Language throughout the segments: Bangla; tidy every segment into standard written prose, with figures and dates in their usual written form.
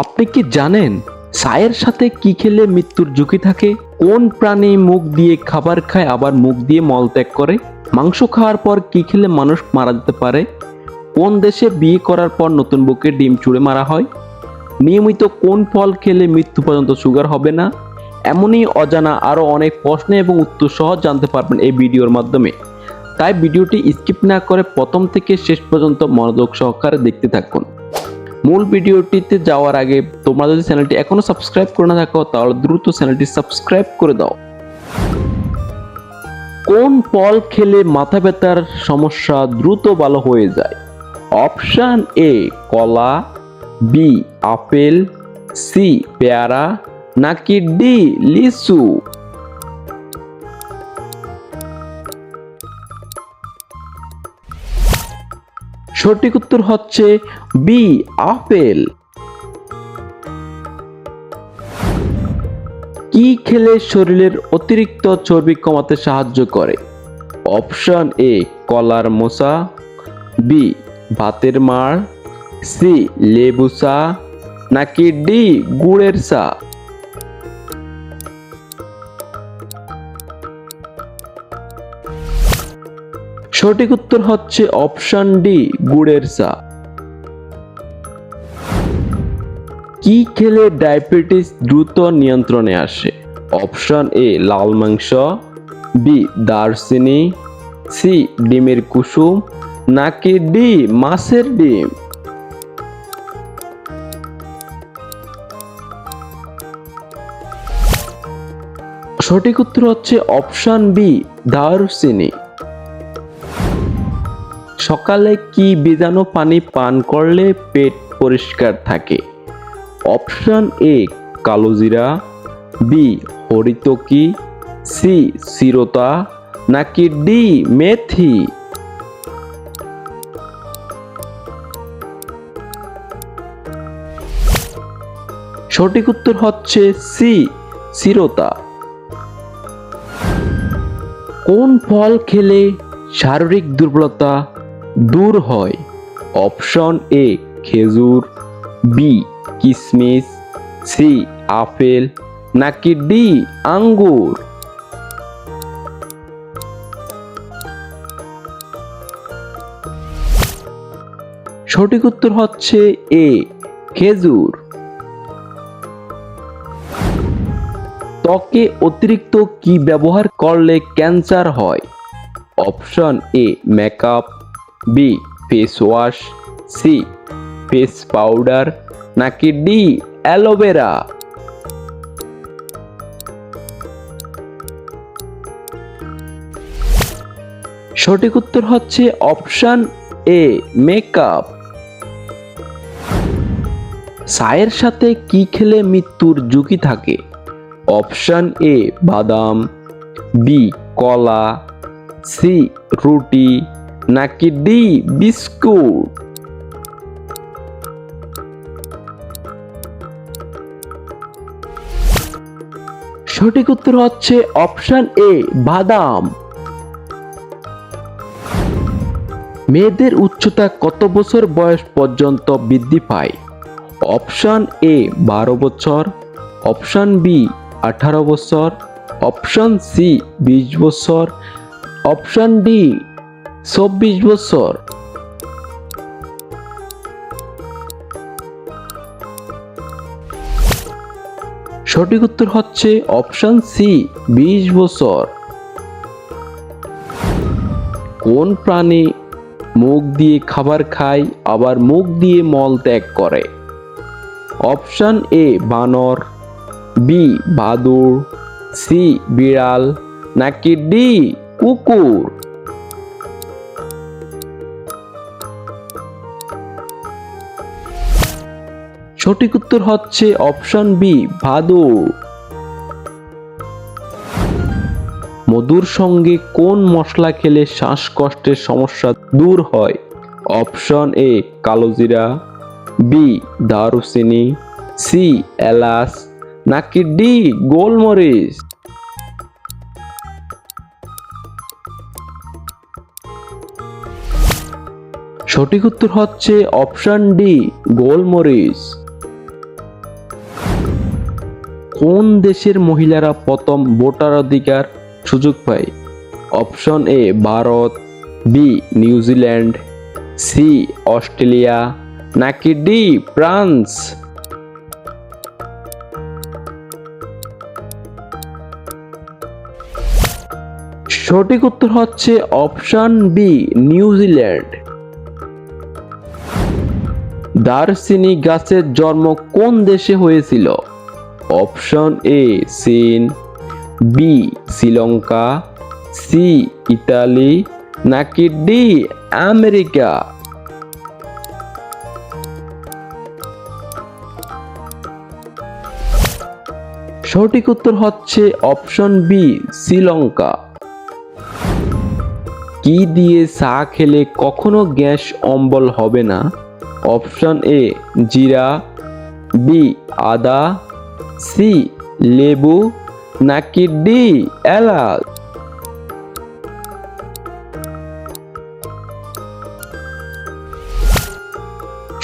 আপনি কি জানেন চায়ের সাথে কি খেলে মৃত্যুর ঝুঁকি থাকে? কোন প্রাণী মুখ দিয়ে খাবার খায় আবার মুখ দিয়ে মলত্যাগ করে? মাংস খাওয়ার পর কি খেলে মানুষ মারা যেতে পারে? কোন দেশে বিয়ে করার পর নতুন বউকে ডিম ছুঁড়ে মারা হয়? নিয়মিত কোন ফল খেলে মৃত্যু পর্যন্ত সুগার হবে না? এমনই অজানা আরো অনেক প্রশ্ন এবং উত্তর সহজ জানতে পারবেন এই ভিডিওর মাধ্যমে। তাই ভিডিওটি স্কিপ না করে প্রথম থেকে শেষ পর্যন্ত মনোযোগ সহকারে দেখতে থাকুন। মূল ভিডিওটিতে যাওয়ার আগে তোমরা যদি চ্যানেলটি এখনো সাবস্ক্রাইব করে না থাকো তাহলে দ্রুত চ্যানেলটি সাবস্ক্রাইব করে দাও। কোন ফল খেলে মাথা ব্যথার সমস্যা দ্রুত ভালো হয়ে যায়? অপশন এ কলা, বি আপেল, সি পেয়ারা, নাকি ডি লিচু? সঠিক উত্তর হচ্ছে বি আপেল। কি খেলে শরীরের অতিরিক্ত চর্বি কমাতে সাহায্য করে? অপশন এ কলার মোচা, বি ভাতের মাড়, সি লেবু চা, নাকি ডি গুড়ের চা? সঠিক উত্তর হচ্ছে অপশন ডি গুড়ের চা। কি খেলে ডায়াবেটিস দ্রুত নিয়ন্ত্রণে আসে? অপশন এ লাল মাংস, বি দারচিনি, সি ডিমের কুসুম, নাকি ডি মাছের ডিম? সঠিক উত্তর হচ্ছে অপশন বি দারচিনি। সকালে কি বীজাণু পানি পান করলে পেট পরিষ্কার থাকে? অপশন এ কালোজিরা, বি হরিতকি, সি চিরতা, নাকি ডি মেথি? সঠিক উত্তর হচ্ছে সি চিরতা। কোন ফল খেলে শারীরিক দুর্বলতা দূর হয়? অপশন এ খেজুর, বি কিশমিশ, সি আপেল, নাকি ডি আঙ্গুর? সঠিক উত্তর হচ্ছে এ খেজুর। ত্বকে অতিরিক্ত কি ব্যবহার করলে ক্যান্সার হয়? Option A makeup, B face wash, C face powder, নাকি ডি অ্যালোভেরা? সঠিক উত্তর হচ্ছে অপশন এ মেকআপ। চায়ের সাথে কি খেলে মৃত্যুর ঝুঁকি থাকে? অপশন এ বাদাম, বি কলা, সি রুটি, নাকি ডি বিস্কুট? সঠিক উত্তর হচ্ছে অপশন এ বাদাম। মেয়েদের উচ্চতা কত বছর বয়স পর্যন্ত বৃদ্ধি পায়? অপশন এ 12 বছর, অপশন বি 18 বছর, অপশন সি 20 বছর, অপশন ডি 24 বছর। সঠিক উত্তর হচ্ছে অপশন সি 20 বছর। কোন প্রাণী মুখ দিয়ে খাবার খায় আবার মুখ দিয়ে মল ত্যাগ করে? অপশন এ বানর, বি বাদুড়, সি বিড়াল, নাকি ডি কুকুর? সঠিক উত্তর হচ্ছে অপশন বি বাদুড়। মধুর সঙ্গে কোন মশলা খেলে শ্বাসকষ্টের সমস্যা দূর হয়? অপশন এ কালোজিরা, বি দারুচিনি, সি এলাচ, নাকি ডি গোলমরিচ? সঠিক উত্তর হচ্ছে অপশন ডি গোলমরিচ। কোন দেশের মহিলারা প্রথম ভোটাধিকার সুযোগ পায়? Option A Bharat, B New Zealand, C Australia, নাকি ডি ফ্রান্স? সঠিক উত্তর হচ্ছে অপশন বি নিউজিল্যান্ড। দারচিনি গাছের জন্ম কোন দেশে হয়েছিল? অপশন এ চীন, বি শ্রীলঙ্কা, সি ইতালি, নাকি ডি আমেরিকা? সঠিক উত্তর হচ্ছে অপশন বি শ্রীলঙ্কা। কি দিয়ে চা খেলে কখনো গ্যাস অম্বল হবে না? অপশন এ জিরা, বি আদা, সি লেবু, নাকি ডি এলাচ?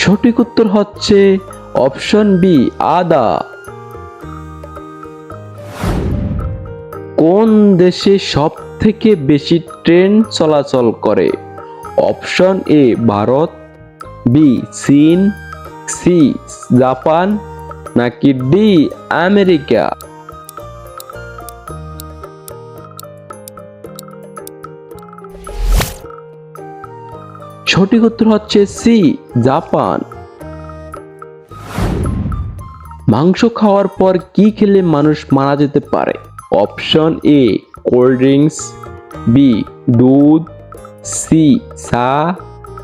সঠিক উত্তর হচ্ছে অপশন বি আদা। কোন দেশে সব থেকে বেশি ট্রেন চলাচল করে? অপশন এ ভারত, বি চীন, সি জাপান, নাকি ডি আমেরিকা? সঠিক উত্তর হচ্ছে সি জাপান। মাংস খাওয়ার পর কি খেলে মানুষ মারা যেতে পারে? Option A cold drinks, B দুধ, সি চা,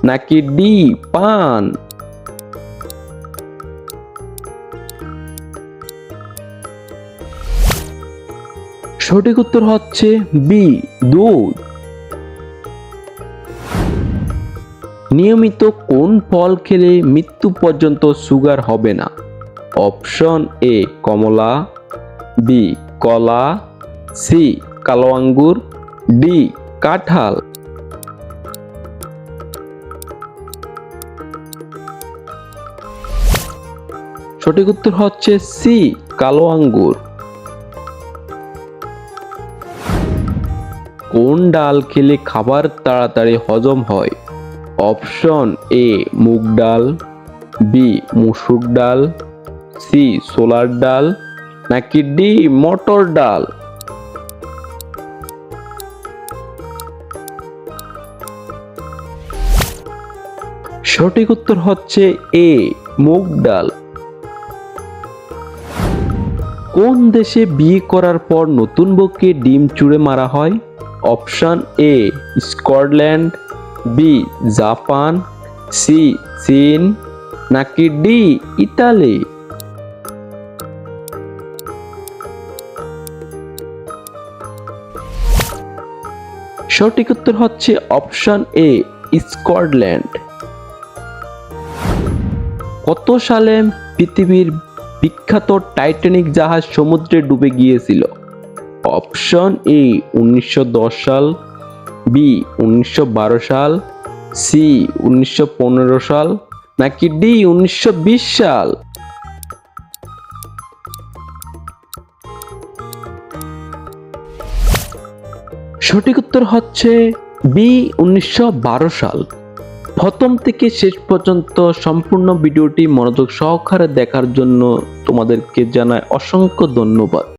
নাকি ডি পান? সঠিক উত্তর হচ্ছে বি দুধ। নিয়মিত কোন ফল খেলে মৃত্যু পর্যন্ত সুগার হবে না? অপশন এ কমলা, বি কলা, সি কালো আঙ্গুর, ডি কাঁঠাল? সঠিক উত্তর হচ্ছে সি কালো আঙ্গুর। কোন ডাল খেলে খাবার তাড়াতাড়ি হজম হয়? অপশন এ মুগ ডাল, বি মসুর ডাল, সি ছোলার ডাল, নাকি ডি মটর ডাল? সঠিক উত্তর হচ্ছে এ মুগ ডাল। কোন দেশে বিয়ে করার পর নতুন বউকে ডিম চুড়ে মারা হয়? Option A Scotland, B Japan, C চীন, নাকি ডি ইতালি? সঠিক উত্তর হচ্ছে অপশন এ স্কটল্যান্ড। কত সালে পৃথিবীর বিখ্যাত টাইটানিক জাহাজ সমুদ্রে ডুবে গিয়েছিল? অপশন এ 1910 সাল, বি 1912 সাল, সি 1915 সাল, নাকি ডি 1920 সাল? সঠিক উত্তর হচ্ছে বি 1912 সাল। প্রথম থেকে শেষ পর্যন্ত সম্পূর্ণ ভিডিওটি মনোযোগ সহকারে দেখার জন্য তোমাদেরকে জানাই অসংখ্য ধন্যবাদ।